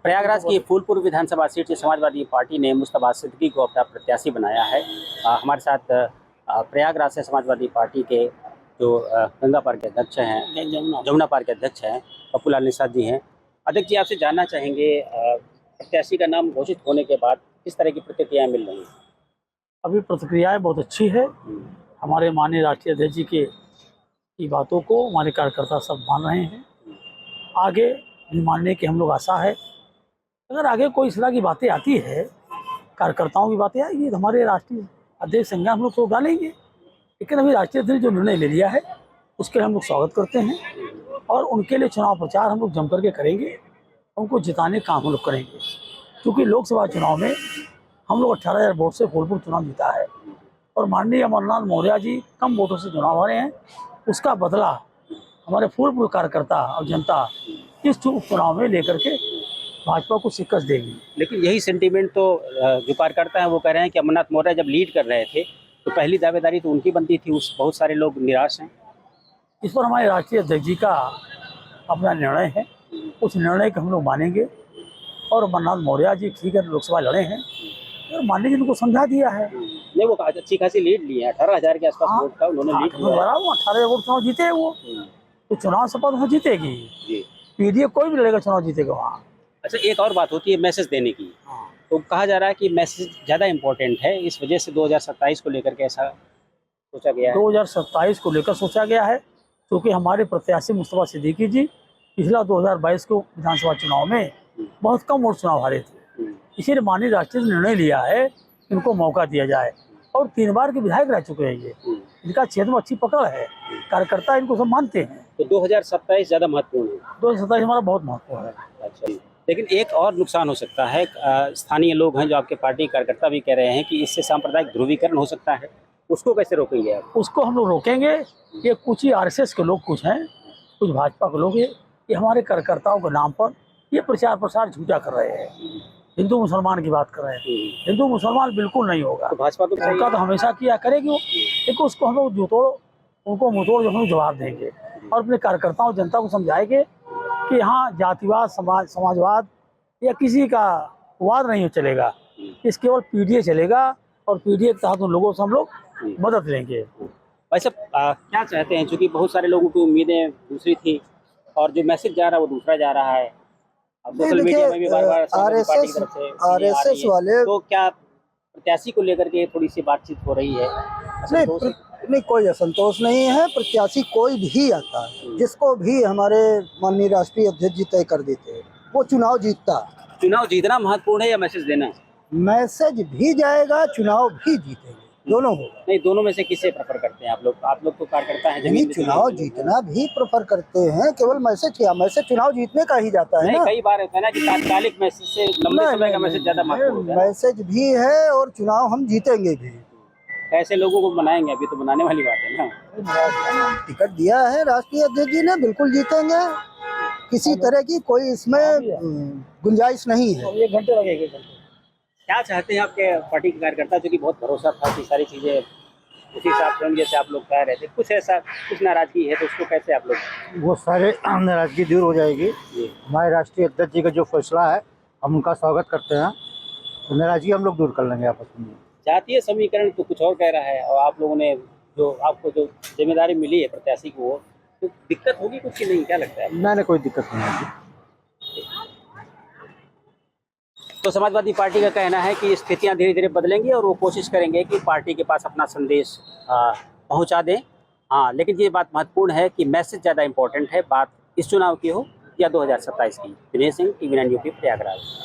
प्रयागराज की फूलपुर विधानसभा सीट से समाजवादी पार्टी ने मुस्तफा सिद्दीकी को अपना प्रत्याशी बनाया है। हमारे साथ प्रयागराज से समाजवादी पार्टी के जो गंगा पार्क के अध्यक्ष हैं, जमुना पार्क के अध्यक्ष हैं, पप्पूलाल निषाद जी हैं। अध्यक्ष जी, आपसे जानना चाहेंगे, प्रत्याशी का नाम घोषित होने के बाद किस तरह की प्रतिक्रियाएं मिल रही हैं? अभी प्रतिक्रियाएं बहुत अच्छी है। हमारे माननीय राष्ट्रीय अध्यक्ष जी की बातों को हमारे कार्यकर्ता सब मान रहे हैं। आगे भी मानने की हम लोग आशा है। अगर आगे कोई इस तरह की बातें आती है, कार्यकर्ताओं की बातें आएगी, तो हमारे राष्ट्रीय अध्यक्ष संज्ञान हम लोग तो डालेंगे। लेकिन अभी राष्ट्रीय अध्यक्ष जो निर्णय ले लिया है उसके हम लोग स्वागत करते हैं और उनके लिए चुनाव प्रचार हम लोग जम करके करेंगे। उनको जिताने का काम हम लोग करेंगे, क्योंकि लोकसभा चुनाव में हम लोग 18,000 वोट से फूलपुर चुनाव जीता है और माननीय अमरनाथ मौर्य जी कम वोटों से चुनाव हारे हैं। उसका बदला हमारे फूलपुर कार्यकर्ता और जनता इस चुनाव में लेकर के भाजपा को शिकस्त देगी। लेकिन यही सेंटीमेंट तो जो कार्यकर्ता हैं वो कह रहे हैं कि अमरनाथ मौर्य जब लीड कर रहे थे तो पहली दावेदारी तो उनकी बनती थी। उस बहुत सारे लोग निराश हैं। इस पर हमारे राष्ट्रीय अध्यक्ष जी का अपना निर्णय है, उस निर्णय को हम लोग मानेंगे। और अमरनाथ मौर्य जी ठीक है, लोकसभा लड़े हैं और माननीय जी उनको समझा दिया है। नहीं, वो अच्छी खासी लीड ली है, 18,000 के आसपास वोट था उन्होंने लीड लिया। 18 वोट चुनाव जीते वो, तो चुनाव शपथ वहाँ जीतेगी। पीडीए कोई भी लड़ेगा चुनाव जीतेगा वहाँ। अच्छा, एक और बात होती है मैसेज देने की। तो कहा जा रहा है कि मैसेज ज़्यादा इम्पोर्टेंट है, इस वजह से 2027 को लेकर के ऐसा सोचा गया है। 2027 को लेकर सोचा गया है, क्योंकि हमारे प्रत्याशी मुस्तफा सिद्दीकी जी पिछला 2022 को विधानसभा चुनाव में बहुत कम वोट चुनाव हारे थे। इसीलिए माननीय राष्ट्रीय ने निर्णय लिया है इनको मौका दिया जाए। और 3 बार के विधायक रह चुके हैं ये, इनका क्षेत्र में अच्छी पकड़ है, कार्यकर्ता इनको सब मानते हैं। तो 2027 ज़्यादा महत्वपूर्ण है। 2027 हमारा बहुत महत्वपूर्ण है। अच्छा, लेकिन एक और नुकसान हो सकता है। स्थानीय लोग हैं जो आपके पार्टी कार्यकर्ता भी कह रहे हैं कि इससे सांप्रदायिक ध्रुवीकरण हो सकता है, उसको कैसे रोकेंगे आप? उसको हम लोग रोकेंगे। ये कुछ ही आरएसएस के लोग कुछ हैं, कुछ भाजपा के लोग, ये हमारे कार्यकर्ताओं के नाम पर ये प्रचार प्रसार झूठा कर रहे हैं। हिंदू मुसलमान की बात कर रहे हैं, हिंदू मुसलमान बिल्कुल नहीं होगा। तो भाजपा तो सरकार तो हमेशा किया करेगी वो, लेकिन उसको हम लोग उनको मुंहतोड़ हम लोग जवाब देंगे और अपने कार्यकर्ताओं जनता को समझाएंगे कि यहाँ जातिवाद समाजवाद या किसी का वाद नहीं चलेगा। इस केवल पीडीए चलेगा और पीडीए के तहत उन लोगों से हम लोग मदद लेंगे। वैसे क्या चाहते हैं, क्योंकि बहुत सारे लोगों की उम्मीदें दूसरी थी और जो मैसेज जा रहा है वो दूसरा जा रहा है। अब सोशल मीडिया में भी बार-बार आरएसएस वाले, तो क्या प्रत्याशी को लेकर के थोड़ी सी बातचीत हो रही है? नहीं, कोई असंतोष नहीं है। प्रत्याशी कोई भी आता है, जिसको भी हमारे माननीय राष्ट्रीय अध्यक्ष जी तय कर देते हैं, वो चुनाव जीतता। चुनाव जीतना महत्वपूर्ण है या मैसेज देना? मैसेज भी जाएगा, चुनाव भी जीतेंगे, दोनों होगा। नहीं, दोनों में से किसे प्रेफर करते हैं आप लोग? आप लोग तो कार्यकर्ता हैं। नहीं, चुनाव जीतना भी प्रेफर करते हैं, केवल मैसेज क्या, मैसेज चुनाव जीतने का ही जाता है ना। कई बार होता है ना कि तात्कालिक मैसेज से लंबे समय का मैसेज ज्यादा महत्वपूर्ण है। मैसेज भी है और चुनाव हम जीतेंगे भी। कैसे लोगों को बनाएंगे, अभी तो बनाने वाली बात है ना। टिकट दिया है राष्ट्रीय अध्यक्ष जी ने, बिल्कुल जीतेंगे। किसी तरह की कोई इसमें गुंजाइश नहीं है। 1 घंटे लगेगा। क्या चाहते हैं आपके पार्टी के कार्यकर्ता, जो कि बहुत भरोसा था कि सारी चीजें उसी हिसाब से होंगी जैसे आप लोग कह रहे थे, कुछ नाराजगी है, तो उसको कैसे आप लोग? वो सारे नाराजगी दूर हो जाएगी। हमारे राष्ट्रीय अध्यक्ष जी का जो फैसला है हम उनका स्वागत करते हैं, तो नाराजगी हम लोग दूर कर लेंगे आपस में। जातीय समीकरण तो कुछ और कह रहा है और आप लोगों ने जो आपको जो जिम्मेदारी मिली है प्रत्याशी को, तो दिक्कत होगी कुछ की नहीं? क्या लगता है? नहीं, कोई दिक्कत नहीं होगी। तो समाजवादी पार्टी का कहना है कि स्थितियां धीरे धीरे बदलेंगी और वो कोशिश करेंगे कि पार्टी के पास अपना संदेश पहुंचा दें। हाँ, लेकिन ये बात महत्वपूर्ण है कि मैसेज ज़्यादा इम्पोर्टेंट है, बात इस चुनाव की हो या 2027 की। Dinesh Singh, TV9 UP, Prayagraj.